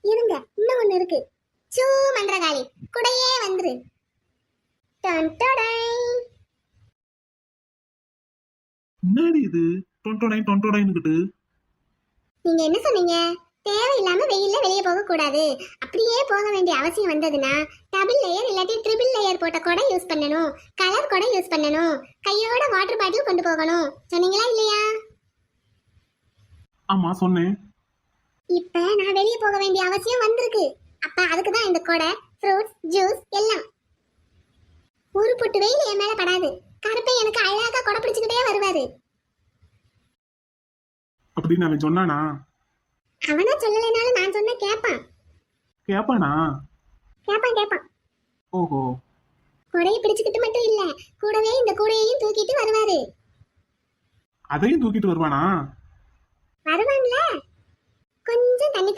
இருங்க, இன்னும் ஒண்ணு இருக்கு. சூ மந்திரகாளி, கூடயே வந்துரு. டன் டடை. முன்னாடி இது டொன்டொடைன்னுகிட்டு. நீங்க என்ன சொன்னீங்க? தேவையில்லாம வெயில்ல வெளியே போக கூடாது. அப்படியே போக வேண்டிய அவசியம் வந்ததுன்னா டபுள் லேயர் இல்லாட்டி ட்ரிபிள் லேயர் போட்ட கொடை யூஸ் பண்ணணும். கலர் கொடை யூஸ் பண்ணணும். கையோட வாட்டர் பாட்டில் கொண்டு போகணும். சொன்னீங்களா இல்லையா? ஆமா சொன்னேன். இப்ப நான் வெளியே போக வேண்டிய அவசியம் வந்திருக்கு. அப்ப அதுக்கு தான் இந்த கொடை, ஃப்ரூட்ஸ், ஜூஸ் எல்லாம். ஒரு பொட்டு வெயில் என் மேல படாது. கருப்பை எனக்கு அழகா கொடை பிடிச்சுக்கிட்டே வருவாரு. அப்படின்னு அவன் சொன்னானா? அவனா சொல்லலைனாலும் நான் சொன்ன கேட்பான். கேப்பானா? கேட்பான் கேட்பான். ஓஹோ. கொடையை பிடிச்சுக்கிட்டு மட்டும் இல்ல, கூடவே இந்த கூடையையும் தூக்கிட்டு வருவாரு. அதையும் தூக்கிட்டு வருவானா? வருவான்ல. கொஞ்சம் தண்ணி